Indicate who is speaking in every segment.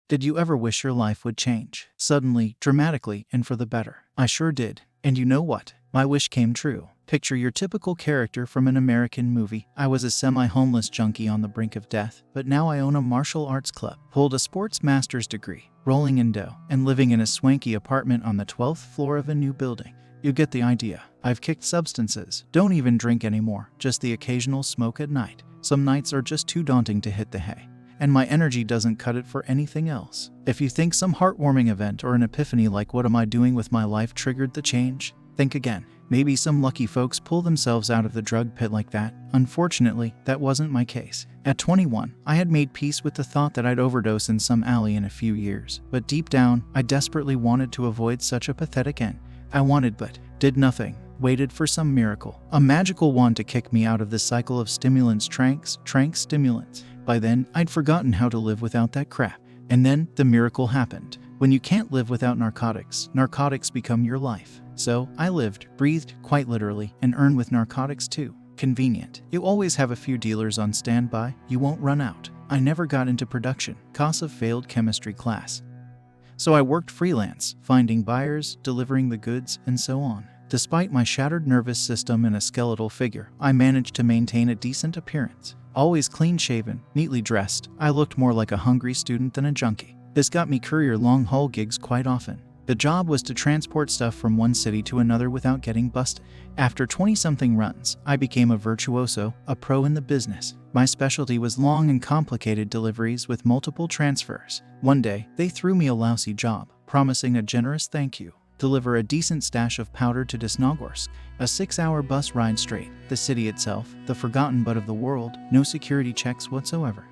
Speaker 1: Did you ever wish your life would change? Suddenly, dramatically, and for the better? I sure did. And you know what? My wish came true. Picture your typical character from an American movie. I was a semi-homeless junkie on the brink of death, but now I own a martial arts club, hold a sports master's degree, rolling in dough, and living in a swanky apartment on the 12th floor of a new building. You get the idea. I've kicked substances. Don't even drink anymore, just the occasional smoke at night. Some nights are just too daunting to hit the hay, and my energy doesn't cut it for anything else. If you think some heartwarming event or an epiphany like what am I doing with my life triggered the change, think again. Maybe some lucky folks pull themselves out of the drug pit like that. Unfortunately, that wasn't my case. At 21, I had made peace with the thought that I'd overdose in some alley in a few years, but deep down, I desperately wanted to avoid such a pathetic end. I wanted but did nothing. Waited for some miracle, a magical wand to kick me out of the cycle of stimulants, tranks, stimulants. By then, I'd forgotten how to live without that crap. And then, the miracle happened. When you can't live without narcotics, narcotics become your life. So, I lived, breathed, quite literally, and earned with narcotics too. Convenient. You always have a few dealers on standby, you won't run out. I never got into production, cause of failed chemistry class. So I worked freelance, finding buyers, delivering the goods, and so on. Despite my shattered nervous system and a skeletal figure, I managed to maintain a decent appearance. Always clean-shaven, neatly dressed, I looked more like a hungry student than a junkie. This got me courier long-haul gigs quite often. The job was to transport stuff from one city to another without getting busted. After 20-something runs, I became a virtuoso, a pro in the business. My specialty was long and complicated deliveries with multiple transfers. One day, they threw me a lousy job, promising a generous thank you. Deliver a decent stash of powder to Desnogorsk, a 6-hour bus ride straight, the city itself, the forgotten butt of the world, no security checks whatsoever.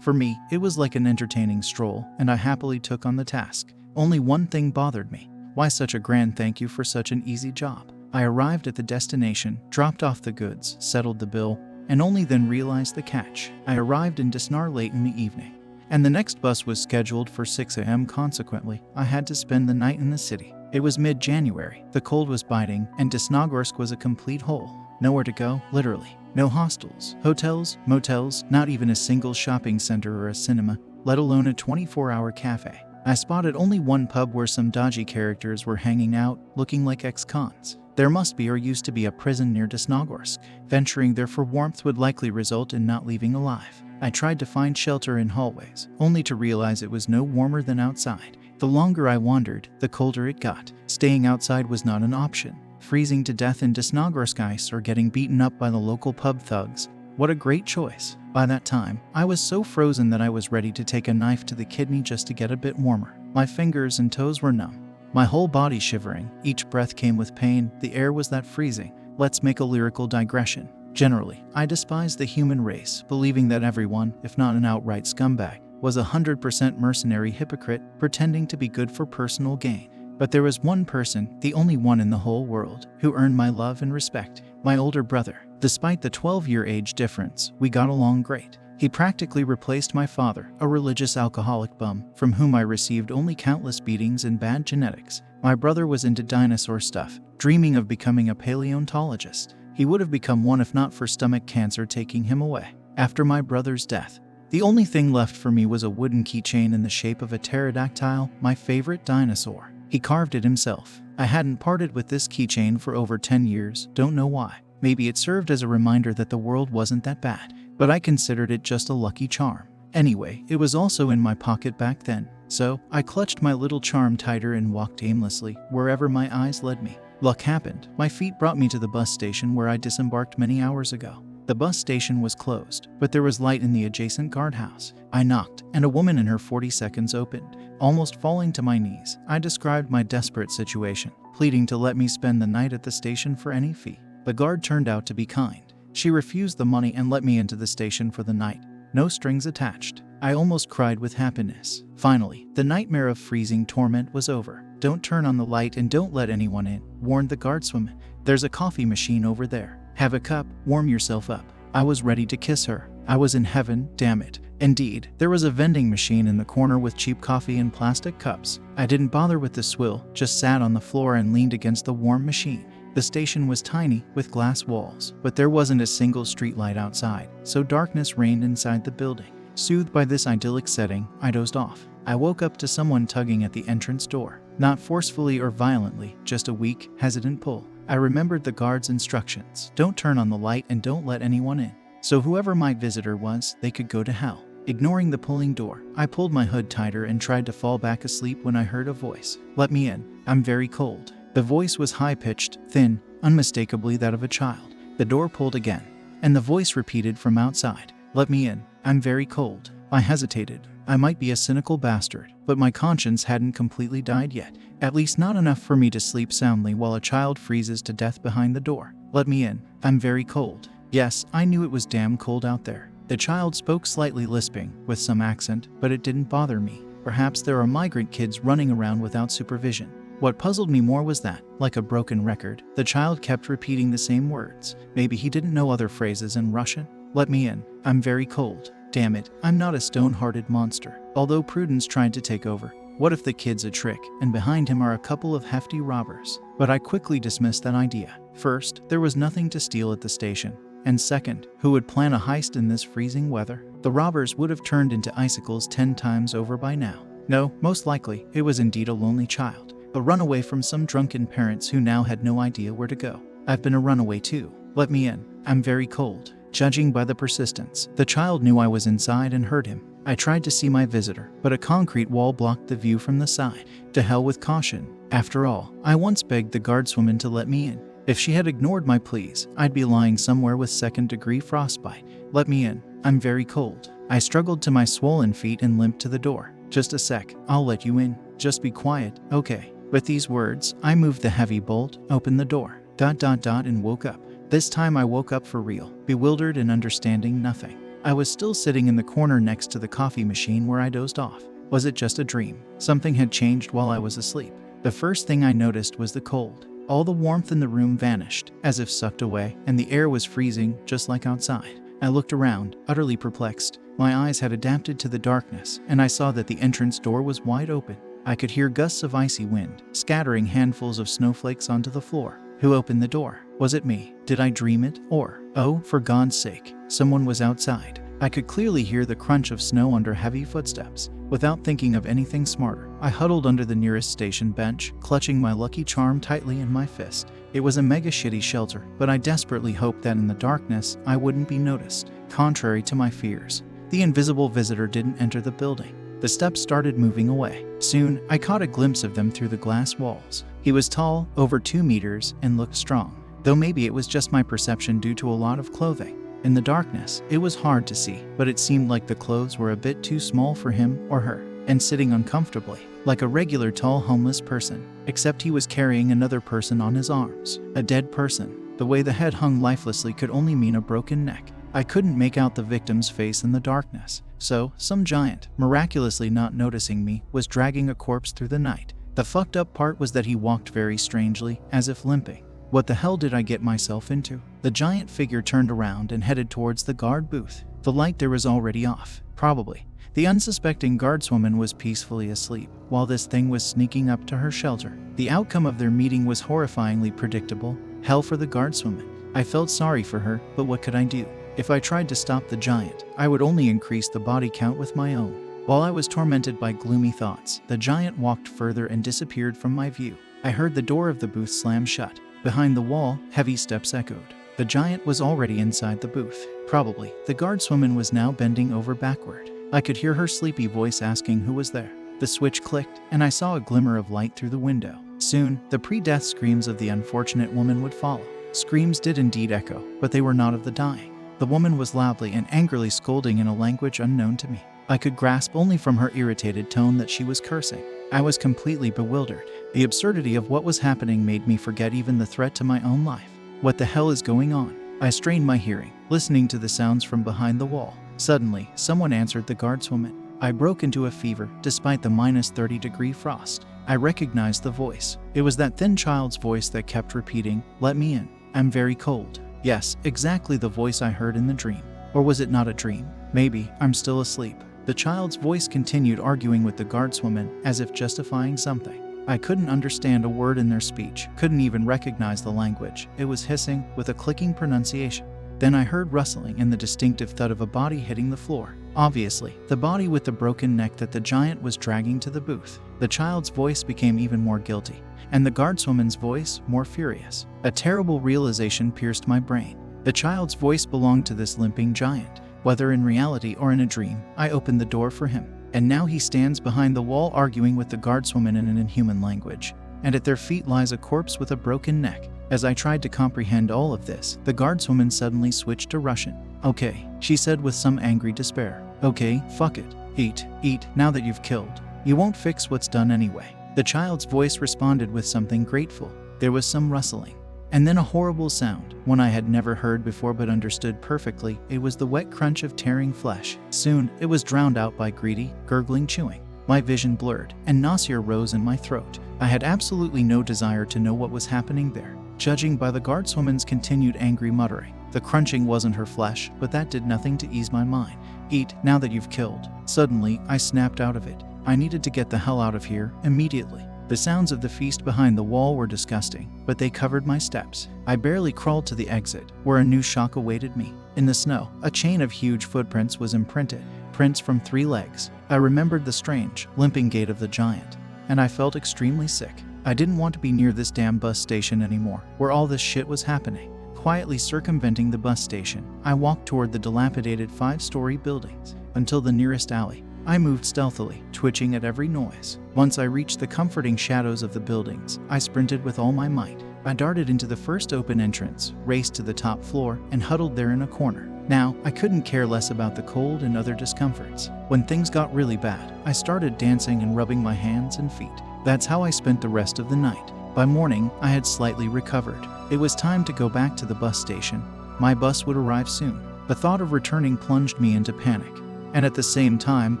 Speaker 1: For me, it was like an entertaining stroll, and I happily took on the task. Only one thing bothered me. Why such a grand thank you for such an easy job? I arrived at the destination, dropped off the goods, settled the bill, and only then realized the catch. I arrived in Desnar late in the evening, and the next bus was scheduled for 6 a.m. Consequently, I had to spend the night in the city. It was mid-January, the cold was biting, and Desnogorsk was a complete hole. Nowhere to go, literally. No hostels, hotels, motels, not even a single shopping center or a cinema, let alone a 24-hour cafe. I spotted only one pub where some dodgy characters were hanging out, looking like ex-cons. There must be or used to be a prison near Desnogorsk. Venturing there for warmth would likely result in not leaving alive. I tried to find shelter in hallways, only to realize it was no warmer than outside. The longer I wandered, the colder it got. Staying outside was not an option. Freezing to death in Desnogorsk ice or getting beaten up by the local pub thugs. What a great choice. By that time, I was so frozen that I was ready to take a knife to the kidney just to get a bit warmer. My fingers and toes were numb. My whole body shivering. Each breath came with pain. The air was that freezing. Let's make a lyrical digression. Generally, I despised the human race, believing that everyone, if not an outright scumbag, was 100% mercenary hypocrite, pretending to be good for personal gain. But there was one person, the only one in the whole world, who earned my love and respect. My older brother. Despite the 12-year age difference, we got along great. He practically replaced my father, a religious alcoholic bum, from whom I received only countless beatings and bad genetics. My brother was into dinosaur stuff, dreaming of becoming a paleontologist. He would have become one if not for stomach cancer taking him away. After my brother's death, the only thing left for me was a wooden keychain in the shape of a pterodactyl, my favorite dinosaur. He carved it himself. I hadn't parted with this keychain for over 10 years, don't know why. Maybe it served as a reminder that the world wasn't that bad, but I considered it just a lucky charm. Anyway, it was also in my pocket back then, so I clutched my little charm tighter and walked aimlessly, wherever my eyes led me. Luck happened. My feet brought me to the bus station where I disembarked many hours ago. The bus station was closed, but there was light in the adjacent guardhouse. I knocked, and a woman in her 40s opened. Almost falling to my knees, I described my desperate situation, pleading to let me spend the night at the station for any fee. The guard turned out to be kind. She refused the money and let me into the station for the night. No strings attached. I almost cried with happiness. Finally, the nightmare of freezing torment was over. Don't turn on the light and don't let anyone in, warned the guardswoman. There's a coffee machine over there. Have a cup, warm yourself up. I was ready to kiss her. I was in heaven, damn it. Indeed, there was a vending machine in the corner with cheap coffee in plastic cups. I didn't bother with the swill, just sat on the floor and leaned against the warm machine. The station was tiny, with glass walls, but there wasn't a single streetlight outside, so darkness reigned inside the building. Soothed by this idyllic setting, I dozed off. I woke up to someone tugging at the entrance door. Not forcefully or violently, just a weak, hesitant pull. I remembered the guard's instructions. Don't turn on the light and don't let anyone in. So whoever my visitor was, they could go to hell. Ignoring the pulling door, I pulled my hood tighter and tried to fall back asleep when I heard a voice. Let me in. I'm very cold. The voice was high-pitched, thin, unmistakably that of a child. The door pulled again, and the voice repeated from outside. Let me in. I'm very cold. I hesitated. I might be a cynical bastard, but my conscience hadn't completely died yet. At least not enough for me to sleep soundly while a child freezes to death behind the door. Let me in. I'm very cold. Yes, I knew it was damn cold out there. The child spoke slightly lisping, with some accent, but it didn't bother me. Perhaps there are migrant kids running around without supervision. What puzzled me more was that, like a broken record, the child kept repeating the same words. Maybe he didn't know other phrases in Russian. Let me in. I'm very cold. Damn it, I'm not a stone-hearted monster. Although prudence tried to take over. What if the kid's a trick, and behind him are a couple of hefty robbers? But I quickly dismissed that idea. First, there was nothing to steal at the station. And second, who would plan a heist in this freezing weather? The robbers would have turned into icicles 10 times over by now. No, most likely, it was indeed a lonely child. A runaway from some drunken parents who now had no idea where to go. I've been a runaway too. Let me in. I'm very cold. Judging by the persistence, the child knew I was inside and heard him. I tried to see my visitor, but a concrete wall blocked the view from the side. To hell with caution. After all, I once begged the guardswoman to let me in. If she had ignored my pleas, I'd be lying somewhere with second-degree frostbite. Let me in. I'm very cold. I struggled to my swollen feet and limped to the door. Just a sec. I'll let you in. Just be quiet, okay? With these words, I moved the heavy bolt, opened the door, ... and woke up. This time I woke up for real, bewildered and understanding nothing. I was still sitting in the corner next to the coffee machine where I dozed off. Was it just a dream? Something had changed while I was asleep. The first thing I noticed was the cold. All the warmth in the room vanished, as if sucked away, and the air was freezing, just like outside. I looked around, utterly perplexed. My eyes had adapted to the darkness, and I saw that the entrance door was wide open. I could hear gusts of icy wind, scattering handfuls of snowflakes onto the floor. Who opened the door? Was it me? Did I dream it? Or, oh, for God's sake, someone was outside. I could clearly hear the crunch of snow under heavy footsteps. Without thinking of anything smarter, I huddled under the nearest station bench, clutching my lucky charm tightly in my fist. It was a mega shitty shelter, but I desperately hoped that in the darkness, I wouldn't be noticed. Contrary to my fears, the invisible visitor didn't enter the building. The steps started moving away. Soon, I caught a glimpse of them through the glass walls. He was tall, over 2 meters, and looked strong. Though maybe it was just my perception due to a lot of clothing. In the darkness, it was hard to see, but it seemed like the clothes were a bit too small for him or her, and sitting uncomfortably, like a regular tall homeless person, except he was carrying another person on his arms. A dead person. The way the head hung lifelessly could only mean a broken neck. I couldn't make out the victim's face in the darkness, so some giant, miraculously not noticing me, was dragging a corpse through the night. The fucked up part was that he walked very strangely, as if limping. What the hell did I get myself into? The giant figure turned around and headed towards the guard booth. The light there was already off. Probably. The unsuspecting guardswoman was peacefully asleep, while this thing was sneaking up to her shelter. The outcome of their meeting was horrifyingly predictable. Hell for the guardswoman. I felt sorry for her, but what could I do? If I tried to stop the giant, I would only increase the body count with my own. While I was tormented by gloomy thoughts, the giant walked further and disappeared from my view. I heard the door of the booth slam shut. Behind the wall, heavy steps echoed. The giant was already inside the booth. Probably, the guardswoman was now bending over backward. I could hear her sleepy voice asking who was there. The switch clicked, and I saw a glimmer of light through the window. Soon, the pre-death screams of the unfortunate woman would follow. Screams did indeed echo, but they were not of the dying. The woman was loudly and angrily scolding in a language unknown to me. I could grasp only from her irritated tone that she was cursing. I was completely bewildered. The absurdity of what was happening made me forget even the threat to my own life. What the hell is going on? I strained my hearing, listening to the sounds from behind the wall. Suddenly, someone answered the guardswoman. I broke into a fever, despite the minus 30-degree frost. I recognized the voice. It was that thin child's voice that kept repeating, "Let me in. I'm very cold." Yes, exactly the voice I heard in the dream. Or was it not a dream? Maybe I'm still asleep. The child's voice continued arguing with the guardswoman, as if justifying something. I couldn't understand a word in their speech, couldn't even recognize the language. It was hissing, with a clicking pronunciation. Then I heard rustling and the distinctive thud of a body hitting the floor. Obviously, the body with the broken neck that the giant was dragging to the booth. The child's voice became even more guilty, and the guardswoman's voice more furious. A terrible realization pierced my brain. The child's voice belonged to this limping giant. Whether in reality or in a dream, I opened the door for him. And now he stands behind the wall arguing with the guardswoman in an inhuman language. And at their feet lies a corpse with a broken neck. As I tried to comprehend all of this, the guardswoman suddenly switched to Russian. "Okay," she said with some angry despair. "Okay, fuck it. Eat, now that you've killed. You won't fix what's done anyway." The child's voice responded with something grateful. There was some rustling. And then a horrible sound, one I had never heard before but understood perfectly. It was the wet crunch of tearing flesh. Soon, it was drowned out by greedy, gurgling chewing. My vision blurred, and nausea rose in my throat. I had absolutely no desire to know what was happening there. Judging by the guardswoman's continued angry muttering, the crunching wasn't her flesh, but that did nothing to ease my mind. "Eat, now that you've killed." Suddenly, I snapped out of it. I needed to get the hell out of here, immediately. The sounds of the feast behind the wall were disgusting, but they covered my steps. I barely crawled to the exit, where a new shock awaited me. In the snow, a chain of huge footprints was imprinted, prints from 3 legs. I remembered the strange, limping gait of the giant, and I felt extremely sick. I didn't want to be near this damn bus station anymore, where all this shit was happening. Quietly circumventing the bus station, I walked toward the dilapidated 5-story buildings, until the nearest alley. I moved stealthily, twitching at every noise. Once I reached the comforting shadows of the buildings, I sprinted with all my might. I darted into the first open entrance, raced to the top floor, and huddled there in a corner. Now, I couldn't care less about the cold and other discomforts. When things got really bad, I started dancing and rubbing my hands and feet. That's how I spent the rest of the night. By morning, I had slightly recovered. It was time to go back to the bus station. My bus would arrive soon. The thought of returning plunged me into panic. And at the same time,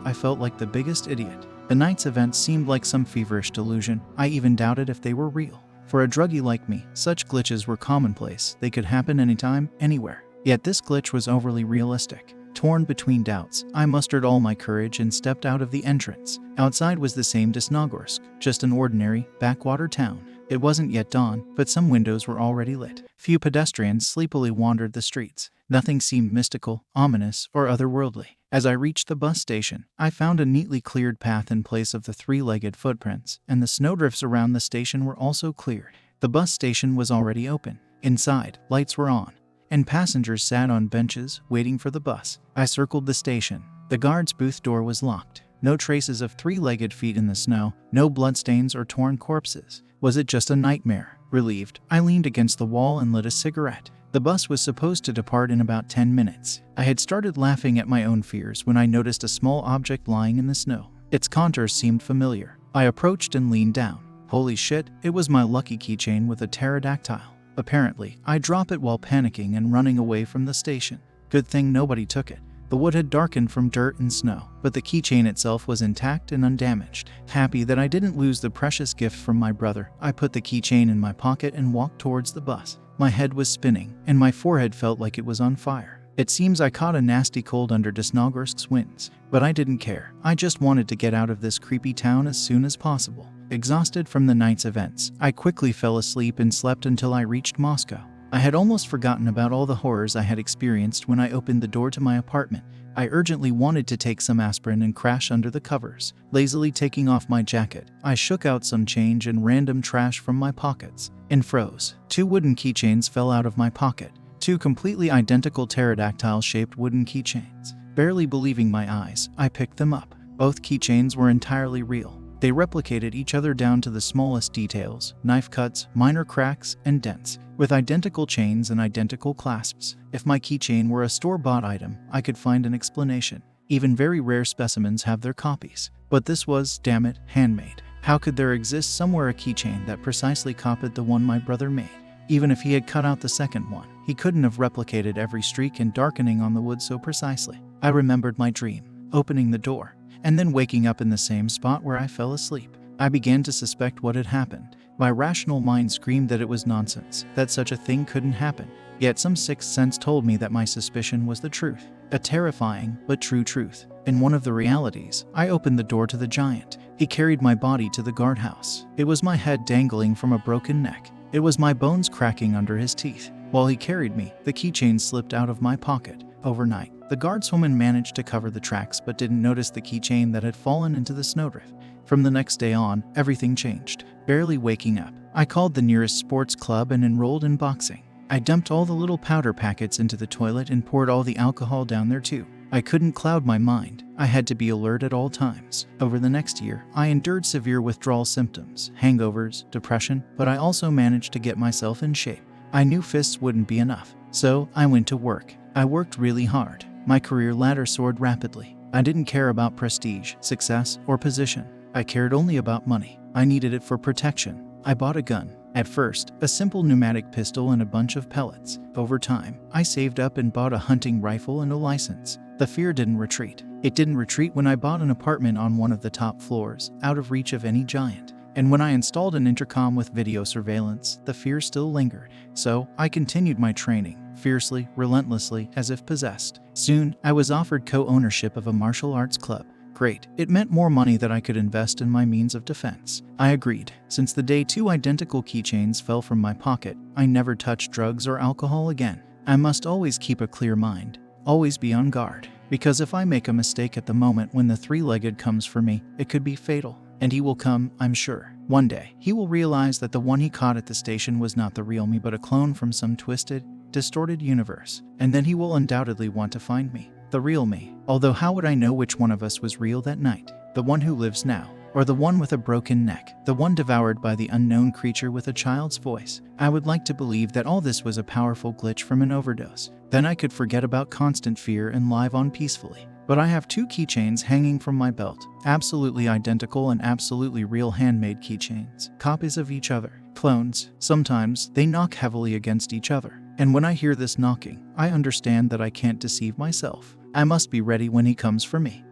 Speaker 1: I felt like the biggest idiot. The night's events seemed like some feverish delusion. I even doubted if they were real. For a druggie like me, such glitches were commonplace. They could happen anytime, anywhere. Yet this glitch was overly realistic. Torn between doubts, I mustered all my courage and stepped out of the entrance. Outside was the same Desnogorsk, just an ordinary, backwater town. It wasn't yet dawn, but some windows were already lit. Few pedestrians sleepily wandered the streets. Nothing seemed mystical, ominous, or otherworldly. As I reached the bus station, I found a neatly cleared path in place of the 3-legged footprints, and the snowdrifts around the station were also cleared. The bus station was already open. Inside, lights were on, and passengers sat on benches, waiting for the bus. I circled the station. The guard's booth door was locked. No traces of 3-legged feet in the snow, no bloodstains or torn corpses. Was it just a nightmare? Relieved, I leaned against the wall and lit a cigarette. The bus was supposed to depart in about 10 minutes. I had started laughing at my own fears when I noticed a small object lying in the snow. Its contours seemed familiar. I approached and leaned down. Holy shit, it was my lucky keychain with a pterodactyl. Apparently, I dropped it while panicking and running away from the station. Good thing nobody took it. The wood had darkened from dirt and snow, but the keychain itself was intact and undamaged. Happy that I didn't lose the precious gift from my brother, I put the keychain in my pocket and walked towards the bus. My head was spinning, and my forehead felt like it was on fire. It seems I caught a nasty cold under Desnogorsk's winds, but I didn't care. I just wanted to get out of this creepy town as soon as possible. Exhausted from the night's events, I quickly fell asleep and slept until I reached Moscow. I had almost forgotten about all the horrors I had experienced when I opened the door to my apartment. I urgently wanted to take some aspirin and crash under the covers. Lazily taking off my jacket, I shook out some change and random trash from my pockets and froze. 2 wooden keychains fell out of my pocket. 2 completely identical pterodactyl-shaped wooden keychains. Barely believing my eyes, I picked them up. Both keychains were entirely real. They replicated each other down to the smallest details, knife cuts, minor cracks, and dents, with identical chains and identical clasps. If my keychain were a store-bought item, I could find an explanation. Even very rare specimens have their copies. But this was, damn it, handmade. How could there exist somewhere a keychain that precisely copied the one my brother made? Even if he had cut out the second one, he couldn't have replicated every streak and darkening on the wood so precisely. I remembered my dream, opening the door, and then waking up in the same spot where I fell asleep. I began to suspect what had happened. My rational mind screamed that it was nonsense, that such a thing couldn't happen. Yet some sixth sense told me that my suspicion was the truth. A terrifying, but true truth. In one of the realities, I opened the door to the giant. He carried my body to the guardhouse. It was my head dangling from a broken neck. It was my bones cracking under his teeth. While he carried me, the keychain slipped out of my pocket. Overnight, the guardswoman managed to cover the tracks but didn't notice the keychain that had fallen into the snowdrift. From the next day on, everything changed. Barely waking up, I called the nearest sports club and enrolled in boxing. I dumped all the little powder packets into the toilet and poured all the alcohol down there too. I couldn't cloud my mind. I had to be alert at all times. Over the next year, I endured severe withdrawal symptoms, hangovers, depression, but I also managed to get myself in shape. I knew fists wouldn't be enough, so I went to work. I worked really hard. My career ladder soared rapidly. I didn't care about prestige, success, or position. I cared only about money. I needed it for protection. I bought a gun. At first, a simple pneumatic pistol and a bunch of pellets. Over time, I saved up and bought a hunting rifle and a license. The fear didn't retreat. It didn't retreat when I bought an apartment on one of the top floors, out of reach of any giant. And when I installed an intercom with video surveillance, the fear still lingered. So, I continued my training, fiercely, relentlessly, as if possessed. Soon, I was offered co-ownership of a martial arts club. Great. It meant more money that I could invest in my means of defense. I agreed. Since the day 2 identical keychains fell from my pocket, I never touched drugs or alcohol again. I must always keep a clear mind. Always be on guard. Because if I make a mistake at the moment when the three-legged comes for me, it could be fatal. And he will come, I'm sure. One day, he will realize that the one he caught at the station was not the real me but a clone from some twisted, distorted universe. And then he will undoubtedly want to find me, the real me. Although how would I know which one of us was real that night? The one who lives now, or the one with a broken neck, the one devoured by the unknown creature with a child's voice? I would like to believe that all this was a powerful glitch from an overdose. Then I could forget about constant fear and live on peacefully. But I have 2 keychains hanging from my belt, absolutely identical and absolutely real handmade keychains, copies of each other, clones. Sometimes they knock heavily against each other. And when I hear this knocking, I understand that I can't deceive myself. I must be ready when he comes for me.